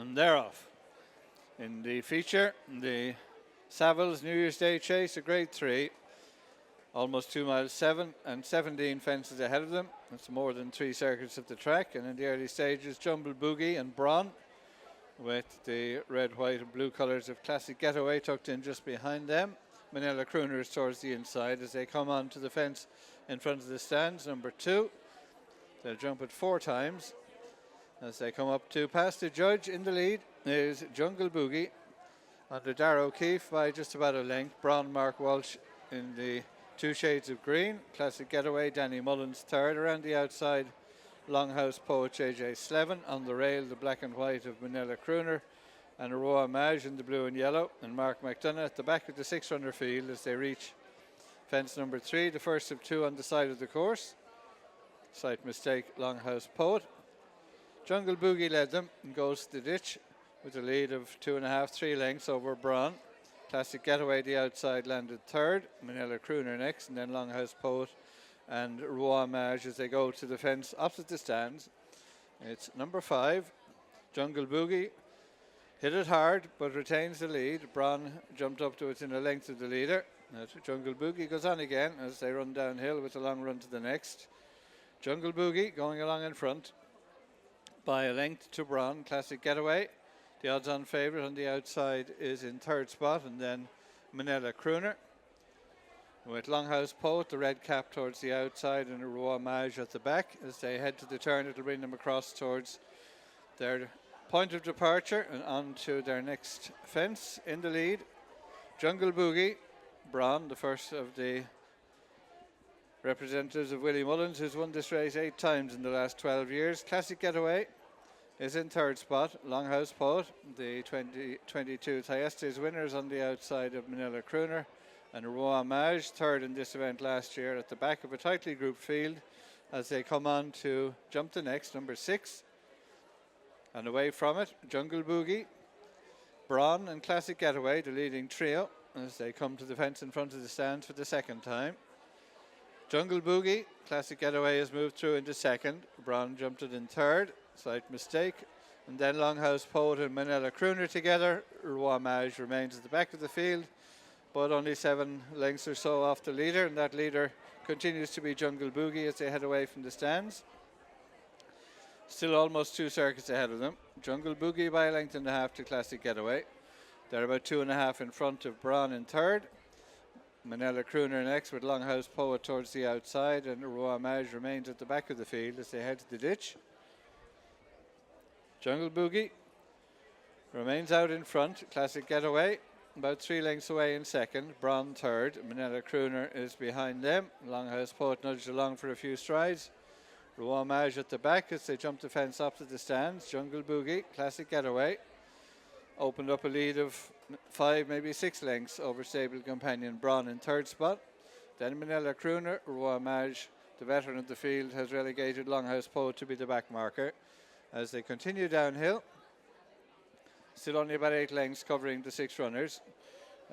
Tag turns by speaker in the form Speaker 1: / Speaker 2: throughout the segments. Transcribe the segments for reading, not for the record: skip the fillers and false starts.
Speaker 1: And they're off. In the feature, the Savills New Year's Day Chase, a Grade 3. Almost 2 miles 7 and 17 fences ahead of them. That's more than 3 circuits of the track. And in the early stages, Jungle Boogie and Braun, with the red, white and blue colours of Classic Getaway tucked in just behind them. Manila Crooner is towards the inside as they come on to the fence in front of the stands. Number 2, they'll jump it 4 times. As they come up to past the judge, in the lead is Jungle Boogie under Darragh O'Keeffe by just about a length. Braun, Mark Walsh in the 2 shades of green. Classic Getaway, Danny Mullins third. Around the outside, Longhouse Poet JJ Slevin. On the rail, the black and white of Manila Crooner and Aroa Maj in the blue and yellow. And Mark McDonough at the back of the 6-runner field as they reach fence number 3, the first of 2 on the side of the course. Slight mistake, Longhouse Poet. Jungle Boogie led them and goes to the ditch with a lead of 2.5, 3 lengths over Braun. Classic Getaway, the outside, landed third. Manila Crooner next, and then Longhouse Poet and Roi Maj as they go to the fence opposite the stands. It's number 5, Jungle Boogie. Hit it hard, but retains the lead. Braun jumped up to within a length of the leader. Jungle Boogie goes on again as they run downhill with a long run to the next. Jungle Boogie going along in front by a length to Braun. Classic Getaway, the odds-on favourite on the outside, is in 3rd spot, and then Manila Crooner. With Longhouse Poet, the red cap towards the outside, and Roi Maj at the back. As they head to the turn, it'll bring them across towards their point of departure and on to their next fence. In the lead, Jungle Boogie, Braun, the first of the representatives of Willie Mullins, who's won this race 8 times in the last 12 years. Classic Getaway is in 3rd spot. Longhouse Poet, the 2022 Thyestes winners, on the outside of Manila Crooner. And Roi Maj, 3rd in this event last year, at the back of a tightly grouped field as they come on to jump the next, number 6. And away from it, Jungle Boogie, Braun and Classic Getaway, the leading trio, as they come to the fence in front of the stands for the 2nd time. Jungle Boogie, Classic Getaway has moved through into 2nd. Braun jumped it in 3rd, slight mistake. And then Longhouse Poet and Manila Crooner together. Roi Maj remains at the back of the field, but only 7 lengths or so off the leader, and that leader continues to be Jungle Boogie as they head away from the stands. Still almost 2 circuits ahead of them. Jungle Boogie by a length and a half to Classic Getaway. They're about 2.5 in front of Braun in 3rd. Manila Crooner next with Longhouse Poet towards the outside, and Roi Maj remains at the back of the field as they head to the ditch. Jungle Boogie remains out in front. Classic Getaway about 3 lengths away in 2nd. Braun 3rd. Manila Crooner is behind them. Longhouse Poet nudged along for a few strides. Roi Maj at the back as they jump the fence up to the stands. Jungle Boogie, Classic Getaway, opened up a lead of 5, maybe 6 lengths over stable companion Braun in 3rd spot. Then Manila Crooner. Roi Maj, the veteran of the field, has relegated Longhouse Poet to be the back marker as they continue downhill. Still only about 8 lengths covering the 6 runners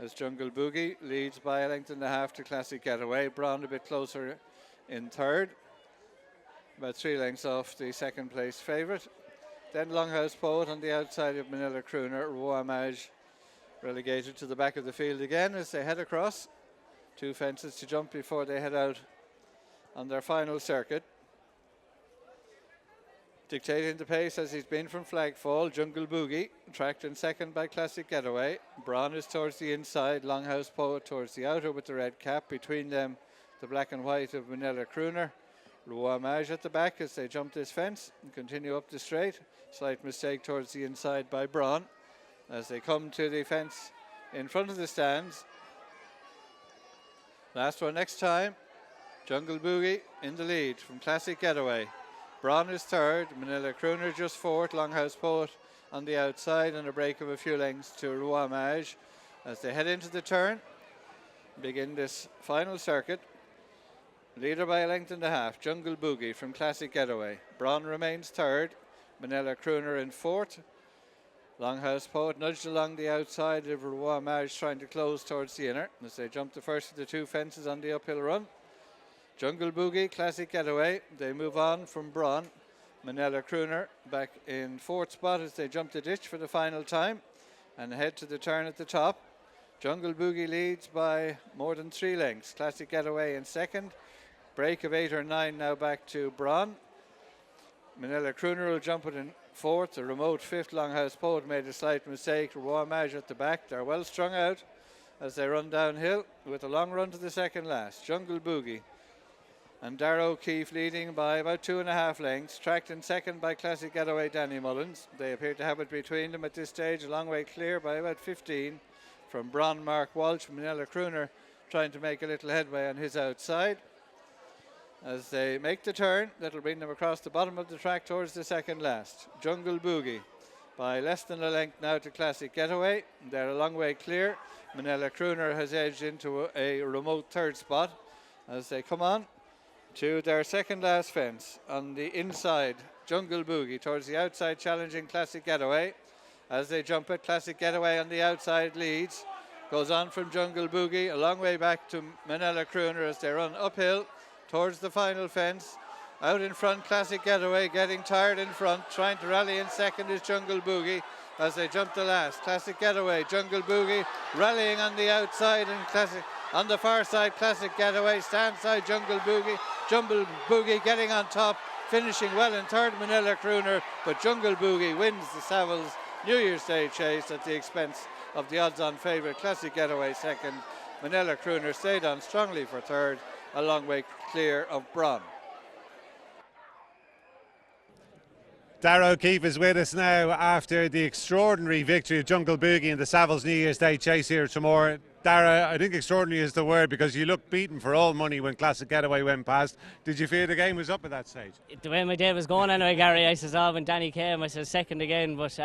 Speaker 1: as Jungle Boogie leads by a length and a half to Classic Getaway. Braun a bit closer in 3rd, about 3 lengths off the 2nd place favourite. Then Longhouse Poet on the outside of Manila Crooner. Roi Maj relegated to the back of the field again as they head across. 2 fences to jump before they head out on their final circuit. Dictating the pace as he's been from Flagfall, Jungle Boogie, tracked in 2nd by Classic Getaway. Braun is towards the inside, Longhouse Poet towards the outer with the red cap. Between them, the black and white of Manila Crooner. Roi Maj at the back as they jump this fence and continue up the straight. Slight mistake towards the inside by Braun as they come to the fence in front of the stands. Last one next time. Jungle Boogie in the lead from Classic Getaway. Braun is 3rd, Manila Crooner just 4th, Longhouse Poet on the outside, and a break of a few lengths to Roi Maj as they head into the turn. Begin this final circuit. Leader by a length and a half, Jungle Boogie from Classic Getaway. Braun remains 3rd, Manila Crooner in 4th. Longhouse Poet nudged along the outside of Roi Maj, trying to close towards the inner as they jump the first of the 2 fences on the uphill run. Jungle Boogie, Classic Getaway, they move on from Braun Manila Crooner back in 4th spot as they jump the ditch for the final time and head to the turn at the top. Jungle Boogie leads by more than 3 lengths. Classic Getaway in 2nd. Break of 8 or 9 now back to Braun. Manila Crooner will jump it in 4th. The remote 5th Longhouse Poet made a slight mistake. Rwamage at the back. They're well strung out as they run downhill with a long run to the second last. Jungle Boogie and Darragh O'Keeffe leading by about 2.5 lengths. Tracked in 2nd by Classic Getaway Danny Mullins. They appear to have it between them at this stage. A long way clear by about 15 from Braun Mark Walsh. Manila Crooner trying to make a little headway on his outside. As they make the turn, that'll bring them across the bottom of the track towards the second last. Jungle Boogie by less than a length now to Classic Getaway. They're a long way clear. Manila Crooner has edged into a remote 3rd spot as they come on to their second last fence on the inside. Jungle Boogie towards the outside challenging Classic Getaway. As they jump it, Classic Getaway on the outside leads. Goes on from Jungle Boogie a long way back to Manila Crooner as they run uphill towards the final fence. Out in front, Classic Getaway getting tired in front. Trying to rally in 2nd is Jungle Boogie as they jump the last. Classic Getaway, Jungle Boogie rallying on the outside and on the far side. Classic Getaway, stand side Jungle Boogie. Jungle Boogie getting on top, finishing well in 3rd Manila Crooner, but Jungle Boogie wins the Savills New Year's Day chase at the expense of the odds-on favourite Classic Getaway 2nd. Manila Crooner stayed on strongly for 3rd, a long way clear of Braun.
Speaker 2: Darragh O'Keeffe is with us now after the extraordinary victory of Jungle Boogie in the Savills New Year's Day chase here at Tramore. Darragh, I think extraordinary is the word because you looked beaten for all money when Classic Getaway went past. Did you feel the game was up at that stage?
Speaker 3: The way my day was going anyway, Gary, I says, when Danny came, I said 2nd again, but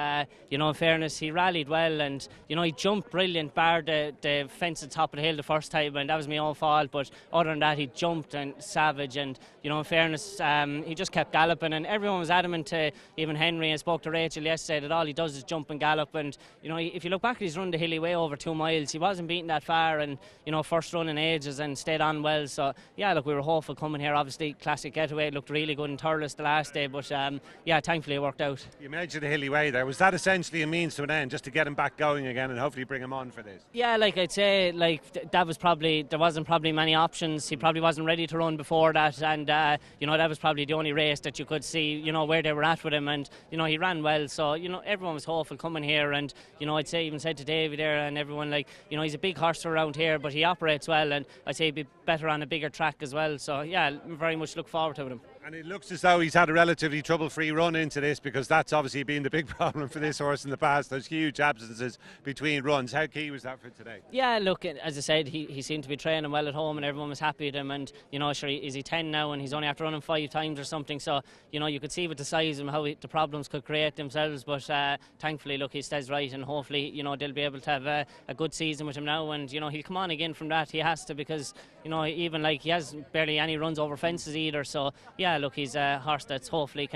Speaker 3: in fairness, he rallied well and, he jumped brilliant, bar the fence at the top of the hill the first time, and that was my own fault, but other than that, he jumped and savage, and, in fairness, he just kept galloping, and everyone was adamant to, even Henry, and spoke to Rachel yesterday, that all he does is jump and gallop, and, if you look back at his run the hilly way over 2 miles, he wasn't beaten that far, and first run in ages and stayed on well. So yeah, look, we were hopeful coming here. Obviously Classic Getaway looked really good in Thurles the last day, but thankfully it worked out. You mentioned the hilly way there. Was that essentially a means to an end, just to get him back going again and hopefully bring him on for this? Yeah, like I'd say, that was probably, there wasn't probably many options. He probably wasn't ready to run before that, and that was probably the only race that you could see where they were at with him, and he ran well. So everyone was hopeful coming here, and I'd say, even said to David there and everyone, he's a big horse around here, but he operates well, and I'd say he'd be better on a bigger track as well. So yeah, very much look forward to him. And it looks as though he's had a relatively trouble-free run into this, because that's obviously been the big problem for this horse in the past. There's huge absences between runs. How key was that for today? Yeah, look, as I said, he seemed to be training well at home and everyone was happy with him, and sure, is he 10 now and he's only after running 5 times or something, so you could see with the size of him how the problems could create themselves, but thankfully, look, he stays right, and hopefully they'll be able to have a good season with him now, and he'll come on again from that. He has to, because even he has barely any runs over fences either, so yeah, look, he's a horse that's hopefully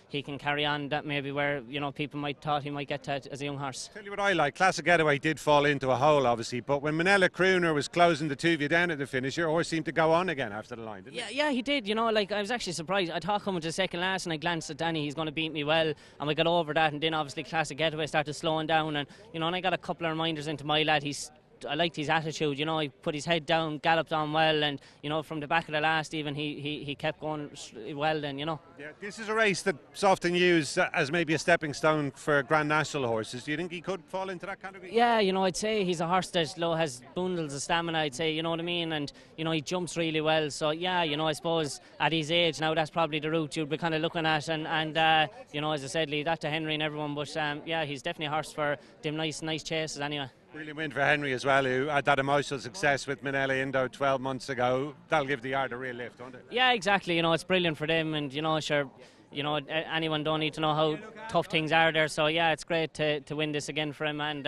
Speaker 3: he can carry on that maybe where people might thought he might get to as a young horse. Tell you what I like, Classic Getaway did fall into a hole obviously, but when Manila Crooner was closing the two of you down at the finish, your horse seemed to go on again after the line, didn't it? Yeah, he did. I was actually surprised. I thought coming to second last, and I glanced at Danny, he's going to beat me well, and we got over that, and then obviously Classic Getaway started slowing down, and and I got a couple of reminders into my lad. I liked his attitude, he put his head down, galloped on well, and from the back of the last even he kept going well then, Yeah, this is a race that's often used as maybe a stepping stone for Grand National horses. Do you think he could fall into that category? Yeah, I'd say he's a horse that has bundles of stamina, I'd say, you know what I mean, and he jumps really well, so yeah, I suppose at his age now that's probably the route you'd be kind of looking at, and as I said, leave that to Henry and everyone, but yeah, he's definitely a horse for them nice chases anyway. Brilliant win for Henry as well, who had that emotional success with Minella Indo 12 months ago. That'll give the yard a real lift, won't it? Yeah, exactly. It's brilliant for them, and sure, anyone don't need to know how tough things are there. So yeah, it's great to win this again for him, and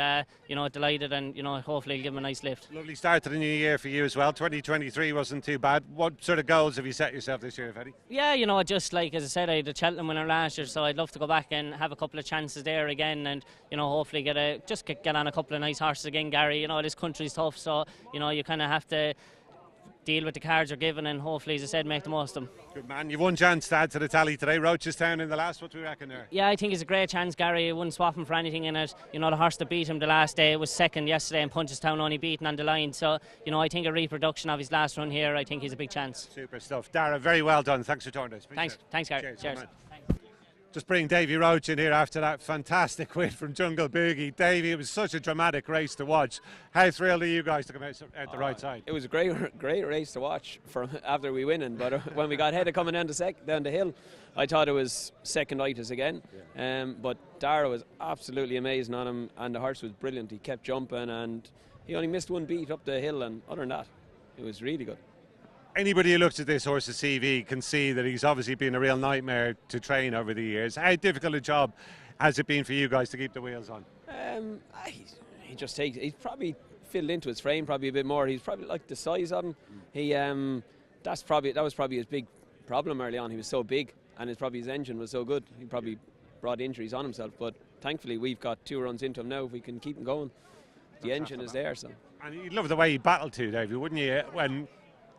Speaker 3: delighted, and hopefully he'll give him a nice lift. Lovely start to the new year for you as well. 2023 wasn't too bad. What sort of goals have you set yourself this year, Eddie? Yeah, just like as I said, I had a Cheltenham winner last year, so I'd love to go back and have a couple of chances there again, and hopefully get on a couple of nice horses again, Gary. This country's tough, so you kind of have to. deal with the cards you're given, and hopefully, as I said, make the most of them.
Speaker 2: Good man. You've one chance to add to the tally today. Rochestown in the last. What do we reckon there?
Speaker 3: Yeah, I think it's a great chance, Gary. I wouldn't swap him for anything in it. You know, the horse that beat him the last day was second yesterday, and Punchestown only beaten on the line. So, you know, I think a reproduction of his last run here, I think he's a big chance.
Speaker 2: Super stuff. Darragh, very well done. Thanks for joining us.
Speaker 3: Thanks, Gary. Cheers.
Speaker 2: Just bring Davy Roach in here after that fantastic win from Jungle Boogie. Davy, it was such a dramatic race to watch. How thrilled are you guys to come out at the right side?
Speaker 4: It was a great race to watch after we winning, but when we got headed coming down the hill, I thought it was second-itis again. But Darragh was absolutely amazing on him, and the horse was brilliant. He kept jumping, and he only missed one beat up the hill, and other than that, it was really good.
Speaker 2: Anybody who looks at this horse's CV can see that he's obviously been a real nightmare to train over the years. How difficult a job has it been for you guys to keep the wheels on?
Speaker 4: He's probably filled into his frame probably a bit more. He's probably like the size of him. That was probably his big problem early on. He was so big, and his engine was so good. He probably brought injuries on himself. But thankfully, we've got 2 runs into him now. If we can keep him going, the engine is there. So.
Speaker 2: And you'd love the way he battled too, Davey, wouldn't you? When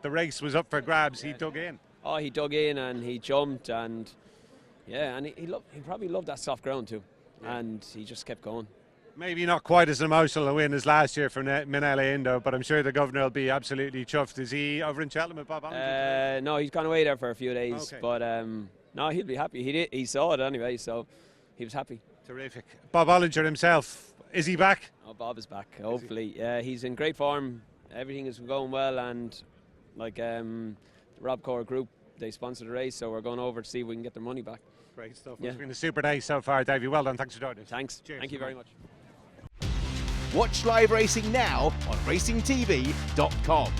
Speaker 2: the race was up for grabs, he dug in.
Speaker 4: Oh, he dug in and he jumped, and he probably loved that soft ground too, and he just kept going.
Speaker 2: Maybe not quite as emotional a win as last year for Minella Indo, but I'm sure the governor will be absolutely chuffed. Is he over in Cheltenham with Bob Allinger?
Speaker 4: No, he's gone away there for a few days,
Speaker 2: okay.
Speaker 4: But no, he'll be happy. He saw it anyway, so he was happy.
Speaker 2: Terrific. Bob Allinger himself, is he back?
Speaker 4: Oh, Bob is back, hopefully. He's in great form. Everything is going well, and like the Rob Core Group, they sponsor the race, so we're going over to see if we can get their money back.
Speaker 2: Great stuff. It's been a super day so far, Davey. Well done. Thanks for joining us.
Speaker 4: Thanks.
Speaker 2: Cheers.
Speaker 4: Thank you very much.
Speaker 5: Watch live racing now on racingtv.com.